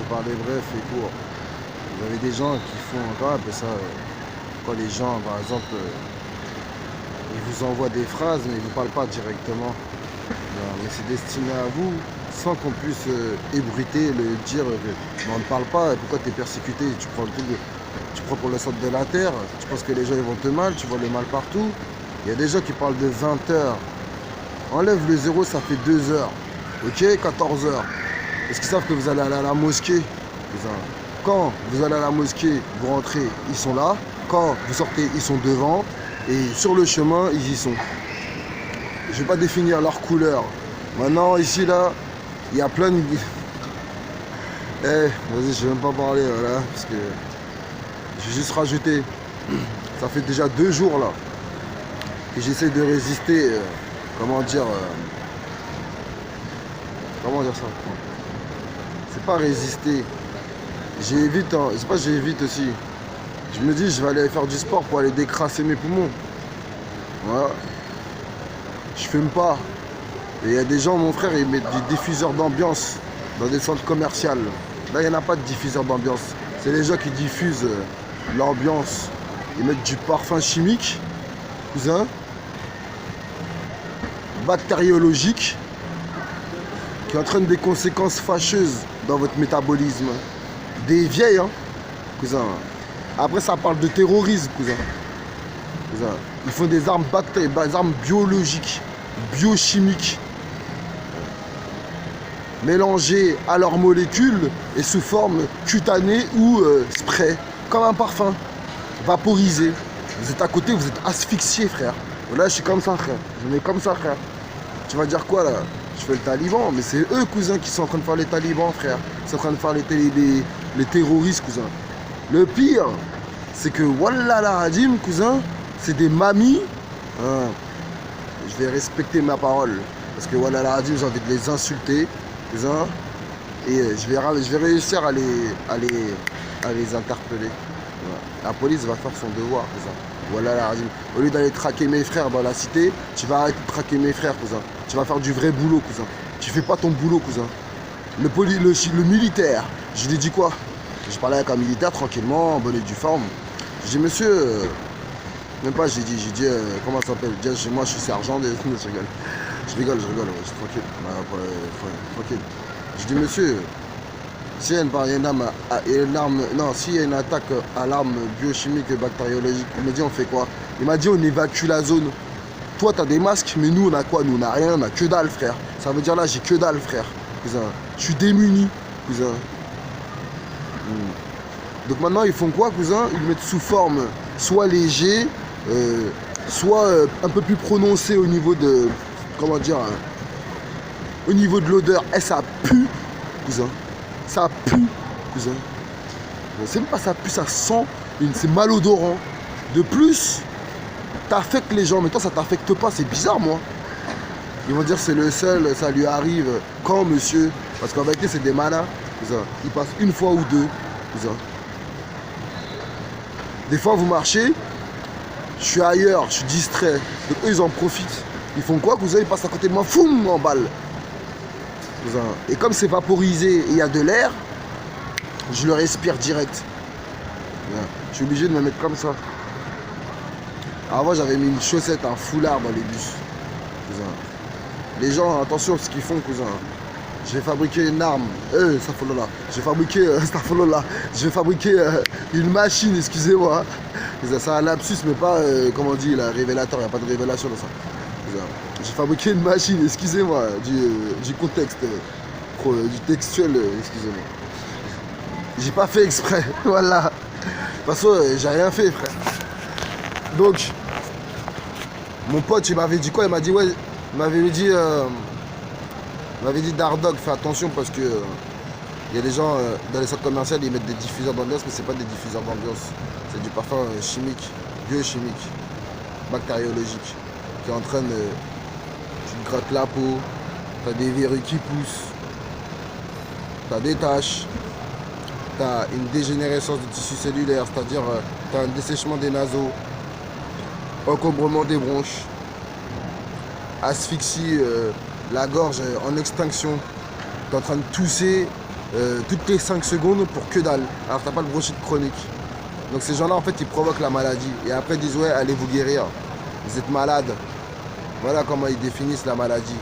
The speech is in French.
vais parler bref et court. Vous avez des gens qui font encore un peu ça. Quand les gens, par exemple, ils vous envoient des phrases, mais ils ne vous parlent pas directement. Non, mais c'est destiné à vous, sans qu'on puisse ébruiter, le dire. On ne parle pas, pourquoi tu es persécuté? Tu prends le truc tu prends pour le centre de la terre, tu penses que les gens ils vont te mal, tu vois le mal partout. Il y a des gens qui parlent de 20 heures. Enlève le zéro, ça fait 2 heures. Ok, 14 heures. Est-ce qu'ils savent que vous allez aller à la mosquée? Quand vous allez à la mosquée, vous rentrez, ils sont là. Quand vous sortez, ils sont devant. Et sur le chemin, ils y sont. Je ne vais pas définir leur couleur. Maintenant, ici, là, il y a plein de... Eh, vas-y, je ne vais même pas parler, voilà, parce que... Je vais juste rajouter. Ça fait déjà 2 jours, là, que j'essaie de résister, comment dire ça? C'est pas résister. J'évite, hein, c'est pas j'évite aussi. Je me dis, je vais aller faire du sport pour aller décrasser mes poumons. Voilà. Je fume pas. Et il y a des gens, mon frère, ils mettent du diffuseur d'ambiance dans des centres commerciaux. Là, il n'y en a pas de diffuseur d'ambiance. C'est les gens qui diffusent l'ambiance. Ils mettent du parfum chimique, cousin, bactériologique, qui entraîne des conséquences fâcheuses dans votre métabolisme. Des vieilles, hein, cousin. Après, ça parle de terrorisme, cousin. Ils font des armes des armes biologiques, biochimiques, mélangées à leurs molécules et sous forme cutanée ou spray, comme un parfum, vaporisé. Vous êtes à côté, vous êtes asphyxié, frère. Là, je suis comme ça, frère. Je mets comme ça, frère. Tu vas dire quoi, là? Je fais le taliban, mais c'est eux, cousin, qui sont en train de faire les talibans, frère. Ils sont en train de faire les terroristes, cousin. Le pire, c'est que, wallah la radim, cousin, c'est des mamies. Hein, je vais respecter ma parole. Parce que, wallah la radim, j'ai envie de les insulter, cousin. Et je vais réussir à les interpeller. Voilà. La police va faire son devoir, cousin. Voilà la radim. Au lieu d'aller traquer mes frères dans la cité, tu vas arrêter de traquer mes frères, cousin. Tu vas faire du vrai boulot, cousin. Tu fais pas ton boulot, cousin. Le militaire, je lui ai dit quoi? Je parlais avec un militaire tranquillement, en bonne et due forme. J'ai dit, monsieur, même pas, j'ai dit, comment ça s'appelle? Moi, je suis sergent de... Je rigole, ouais, je suis tranquille. Tranquille. Je dis, monsieur, s'il y a s'il y a une attaque à l'arme biochimique et bactériologique, il me dit, on fait quoi? Il m'a dit, on évacue la zone. Toi, t'as des masques, mais nous, on a quoi? Nous, on a rien, on a que dalle, frère. Ça veut dire là, j'ai que dalle, frère. Cousin, je suis démuni, cousin. Donc maintenant, ils font quoi, cousin? Ils le mettent sous forme soit léger, soit un peu plus prononcé au niveau de... Comment dire? Au niveau de l'odeur. Et ça pue, cousin. Ça pue, cousin. C'est même pas ça pue, ça sent. C'est malodorant. De plus, t'affectes les gens. Mais toi, ça t'affecte pas. C'est bizarre, moi. Ils vont dire c'est le seul, ça lui arrive. Quand, monsieur? Parce qu'en vérité, c'est des malins, cousin. Ils passent une fois ou deux, cousin. Des fois, vous marchez, je suis ailleurs, je suis distrait. Donc eux, ils en profitent. Ils font quoi, cousin? Ils passent à côté de moi, foum, en balle. Cousin. Et comme c'est vaporisé et il y a de l'air, je le respire direct. Je suis obligé de me mettre comme ça. Avant, j'avais mis une chaussette, un foulard dans les bus. Cousin. Les gens, attention à ce qu'ils font, cousin. Je vais fabriquer une arme. Stafolola. Je vais fabriquer une machine, excusez-moi. C'est un lapsus, mais pas, comment on dit, la révélateur. Il n'y a pas de révélation dans ça. Je vais fabriquer une machine, excusez-moi, du contexte, du textuel, excusez-moi. J'ai pas fait exprès, voilà. De toute façon, j'ai rien fait, frère. Donc, mon pote, il m'avait dit quoi? Il m'a dit, ouais, il m'avait dit Dardog, fais attention parce que il y a des gens dans les centres commerciaux, ils mettent des diffuseurs d'ambiance, mais c'est pas des diffuseurs d'ambiance. C'est du parfum chimique, biochimique, bactériologique, qui entraîne, tu te grattes la peau, t'as des verrues qui poussent, t'as des taches, t'as une dégénérescence du tissu cellulaire, c'est-à-dire t'as un dessèchement des naseaux, encombrement des bronches, asphyxie, la gorge en extinction, t'es en train de tousser toutes les 5 secondes pour que dalle. Alors t'as pas le bronchite chronique. Donc ces gens-là, en fait, ils provoquent la maladie. Et après, ils disent, ouais, allez vous guérir. Vous êtes malade. Voilà comment ils définissent la maladie.